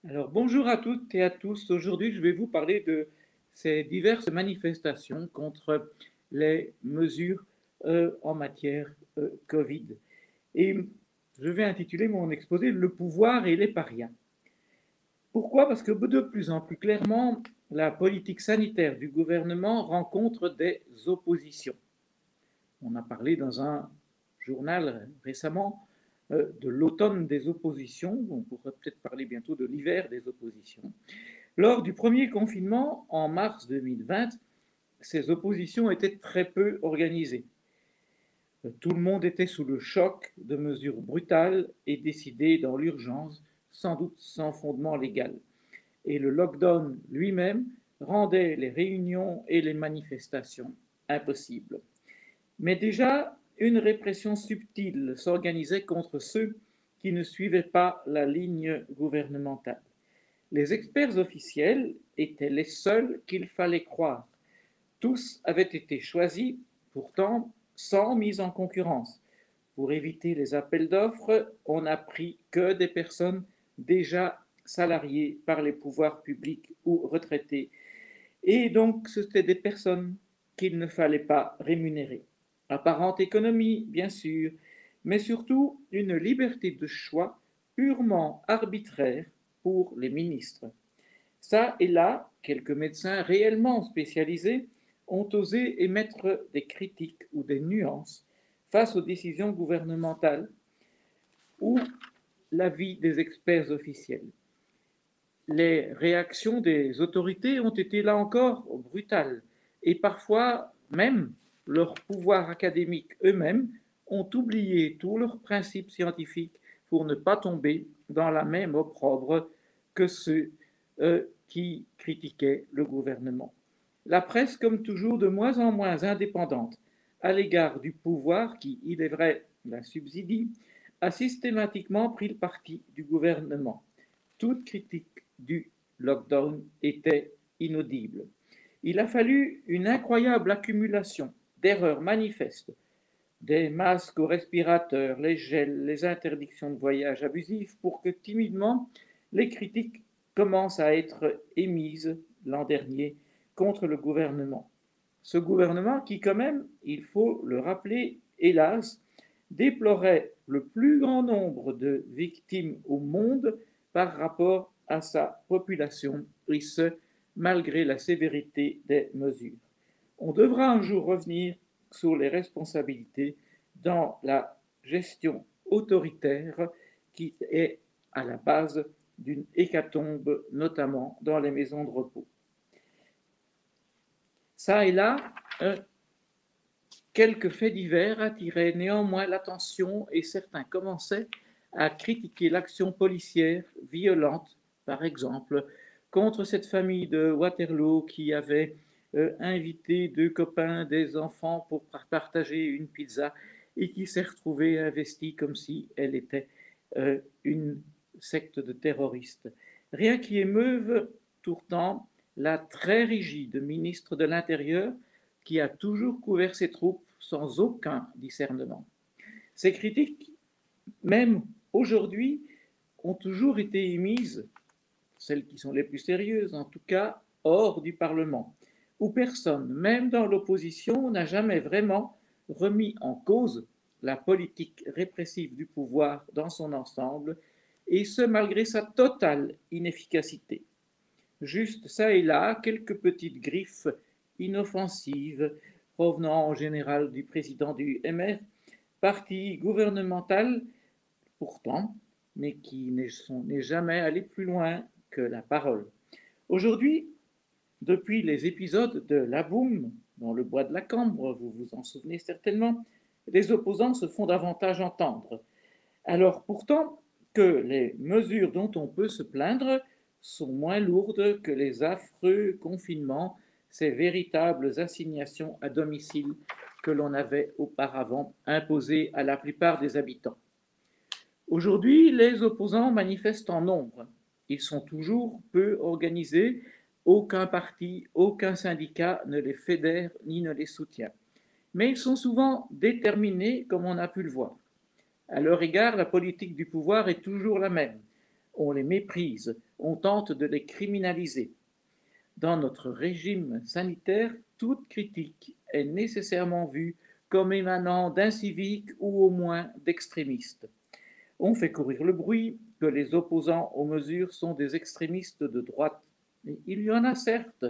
Alors, bonjour à toutes et à tous. Aujourd'hui, je vais vous parler de ces diverses manifestations contre les mesures en matière Covid. Et je vais intituler mon exposé Le pouvoir et les parias. Pourquoi? Parce que de plus en plus clairement, la politique sanitaire du gouvernement rencontre des oppositions. On a parlé dans un journal récemment de l'automne des oppositions. On pourrait peut-être parler bientôt de l'hiver des oppositions. Lors du premier confinement, en mars 2020, ces oppositions étaient très peu organisées. Tout le monde était sous le choc de mesures brutales et décidées dans l'urgence, sans doute sans fondement légal. Et le lockdown lui-même rendait les réunions et les manifestations impossibles. Mais déjà, une répression subtile s'organisait contre ceux qui ne suivaient pas la ligne gouvernementale. Les experts officiels étaient les seuls qu'il fallait croire. Tous avaient été choisis, pourtant sans mise en concurrence. Pour éviter les appels d'offres, on n'a pris que des personnes déjà salariées par les pouvoirs publics ou retraitées. Et donc, c'était des personnes qu'il ne fallait pas rémunérer. Apparente économie, bien sûr, mais surtout une liberté de choix purement arbitraire pour les ministres. Ça et là, quelques médecins réellement spécialisés ont osé émettre des critiques ou des nuances face aux décisions gouvernementales ou l'avis des experts officiels. Les réactions des autorités ont été là encore brutales et parfois même leurs pouvoirs académiques eux-mêmes ont oublié tous leurs principes scientifiques pour ne pas tomber dans la même opprobre que ceux qui critiquaient le gouvernement. La presse, comme toujours, de moins en moins indépendante à l'égard du pouvoir qui, il est vrai, la subsidie, a systématiquement pris le parti du gouvernement. Toute critique du lockdown était inaudible. Il a fallu une incroyable accumulation d'erreurs manifestes, des masques aux respirateurs, les gels, les interdictions de voyage abusifs, pour que timidement les critiques commencent à être émises l'an dernier contre le gouvernement. Ce gouvernement qui, quand même, il faut le rappeler, hélas, déplorait le plus grand nombre de victimes au monde par rapport à sa population, et ce, malgré la sévérité des mesures. On devra un jour revenir sur les responsabilités dans la gestion autoritaire qui est à la base d'une hécatombe, notamment dans les maisons de repos. Ça et là, quelques faits divers attiraient néanmoins l'attention et certains commençaient à critiquer l'action policière violente, par exemple, contre cette famille de Waterloo qui avait invité deux copains, des enfants, pour partager une pizza et qui s'est retrouvée investie comme si elle était une secte de terroristes. Rien qui émeuve pourtant la très rigide ministre de l'Intérieur qui a toujours couvert ses troupes sans aucun discernement. Ces critiques, même aujourd'hui, ont toujours été émises, celles qui sont les plus sérieuses en tout cas, hors du Parlement, où personne, même dans l'opposition, n'a jamais vraiment remis en cause la politique répressive du pouvoir dans son ensemble, et ce malgré sa totale inefficacité. Juste ça et là, quelques petites griffes inoffensives provenant en général du président du MR, parti gouvernemental pourtant, mais qui n'est jamais allé plus loin que la parole. Aujourd'hui, depuis les épisodes de La Boum, dans le bois de la Cambre, vous vous en souvenez certainement, les opposants se font davantage entendre. Alors pourtant que les mesures dont on peut se plaindre sont moins lourdes que les affreux confinements, ces véritables assignations à domicile que l'on avait auparavant imposées à la plupart des habitants. Aujourd'hui, les opposants manifestent en nombre. Ils sont toujours peu organisés. Aucun parti, aucun syndicat ne les fédère ni ne les soutient. Mais ils sont souvent déterminés, comme on a pu le voir. À leur égard, la politique du pouvoir est toujours la même. on les méprise, on tente de les criminaliser. Dans notre régime sanitaire, toute critique est nécessairement vue comme émanant d'inciviques ou au moins d'extrémistes. On fait courir le bruit que les opposants aux mesures sont des extrémistes de droite. Mais il y en a certes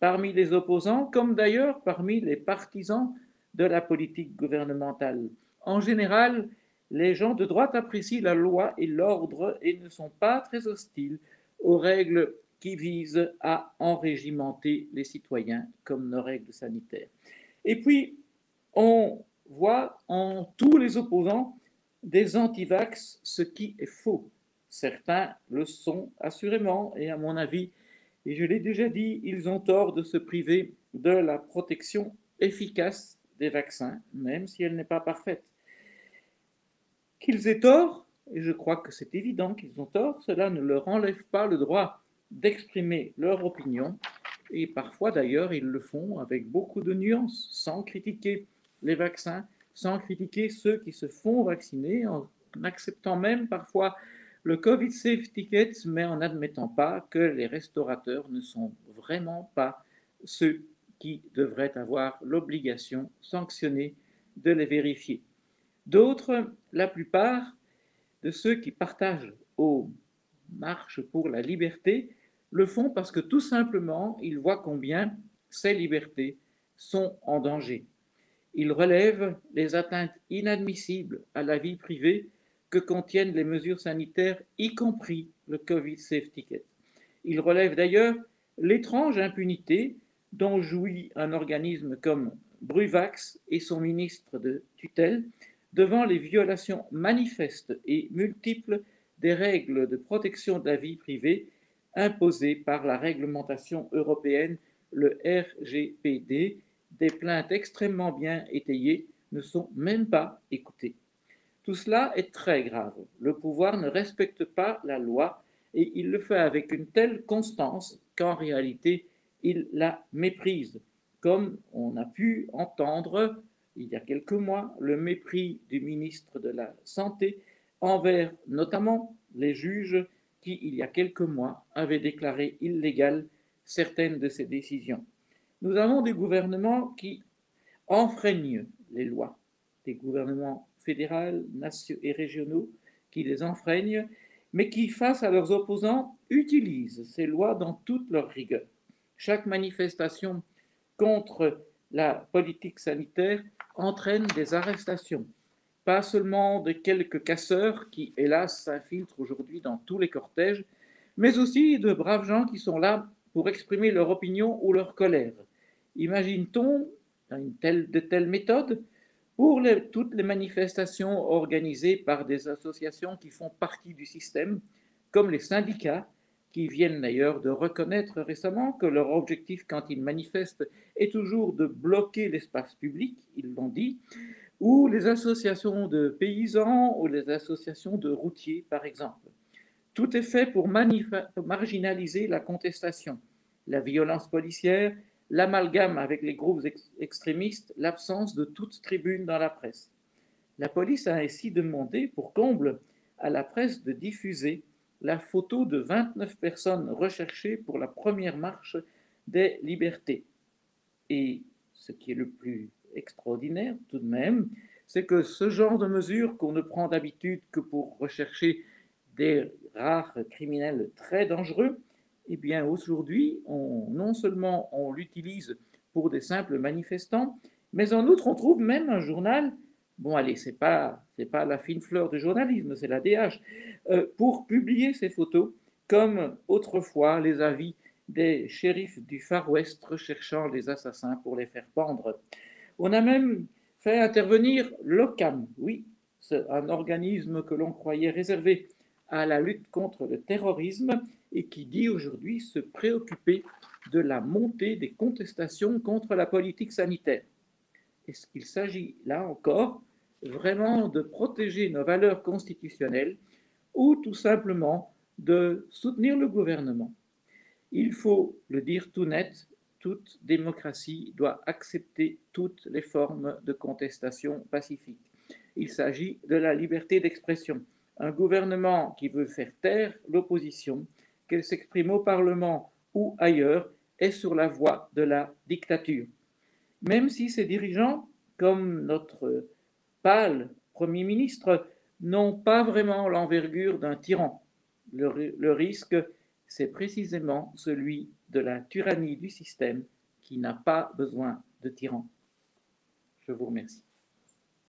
parmi les opposants, comme d'ailleurs parmi les partisans de la politique gouvernementale. En général, les gens de droite apprécient la loi et l'ordre et ne sont pas très hostiles aux règles qui visent à enrégimenter les citoyens, comme nos règles sanitaires. Et puis, on voit en tous les opposants des antivax, ce qui est faux. Certains le sont assurément, et à mon avis, et je l'ai déjà dit, ils ont tort de se priver de la protection efficace des vaccins, même si elle n'est pas parfaite. Qu'ils aient tort, et je crois que c'est évident qu'ils ont tort, cela ne leur enlève pas le droit d'exprimer leur opinion, et parfois d'ailleurs ils le font avec beaucoup de nuances, sans critiquer les vaccins, sans critiquer ceux qui se font vacciner, en acceptant même parfois le Covid Safety Ticket, mais en n'admettant pas que les restaurateurs ne sont vraiment pas ceux qui devraient avoir l'obligation sanctionnée de les vérifier. D'autres, la plupart de ceux qui partagent aux marches pour la liberté, le font parce que tout simplement, ils voient combien ces libertés sont en danger. Ils relèvent les atteintes inadmissibles à la vie privée que contiennent les mesures sanitaires, y compris le Covid Safety Ticket. Ils relèvent d'ailleurs l'étrange impunité dont jouit un organisme comme Bruvax et son ministre de tutelle devant les violations manifestes et multiples des règles de protection de la vie privée imposées par la réglementation européenne, le RGPD. Des plaintes extrêmement bien étayées ne sont même pas écoutées. Tout cela est très grave. Le pouvoir ne respecte pas la loi et il le fait avec une telle constance qu'en réalité, il la méprise, comme on a pu entendre il y a quelques mois le mépris du ministre de la Santé envers notamment les juges qui, il y a quelques mois, avaient déclaré illégales certaines de ses décisions. Nous avons des gouvernements qui enfreignent les lois, des gouvernements fédéraux, nationaux et régionaux qui les enfreignent, mais qui, face à leurs opposants, utilisent ces lois dans toute leur rigueur. Chaque manifestation contre la politique sanitaire entraîne des arrestations, pas seulement de quelques casseurs qui, hélas, s'infiltrent aujourd'hui dans tous les cortèges, mais aussi de braves gens qui sont là pour exprimer leur opinion ou leur colère. Imagine-t-on de telles méthodes pour toutes les manifestations organisées par des associations qui font partie du système, comme les syndicats, qui viennent d'ailleurs de reconnaître récemment que leur objectif quand ils manifestent est toujours de bloquer l'espace public, ils l'ont dit, ou les associations de paysans ou les associations de routiers, par exemple. Tout est fait pour marginaliser la contestation, la violence policière, l'amalgame avec les groupes extrémistes, l'absence de toute tribune dans la presse. La police a ainsi demandé, pour comble, à la presse de diffuser la photo de 29 personnes recherchées pour la première marche des libertés. Et ce qui est le plus extraordinaire tout de même, c'est que ce genre de mesures qu'on ne prend d'habitude que pour rechercher des rares criminels très dangereux, eh bien aujourd'hui, non seulement on l'utilise pour des simples manifestants, mais en outre, on trouve même un journal, bon allez, c'est pas la fine fleur du journalisme, c'est la DH, pour publier ces photos, comme autrefois les avis des shérifs du Far West recherchant les assassins pour les faire pendre. On a même fait intervenir l'OCAM, oui, c'est un organisme que l'on croyait réservé à la lutte contre le terrorisme et qui dit aujourd'hui se préoccuper de la montée des contestations contre la politique sanitaire. Est-ce qu'il s'agit, là encore, vraiment de protéger nos valeurs constitutionnelles ou tout simplement de soutenir le gouvernement? Il faut le dire tout net, toute démocratie doit accepter toutes les formes de contestation pacifique. Il s'agit de la liberté d'expression. un gouvernement qui veut faire taire l'opposition, qu'elle s'exprime au Parlement ou ailleurs, est sur la voie de la dictature. Même si ces dirigeants, comme notre pâle Premier ministre, n'ont pas vraiment l'envergure d'un tyran. Le risque, c'est précisément celui de la tyrannie du système qui n'a pas besoin de tyran. Je vous remercie.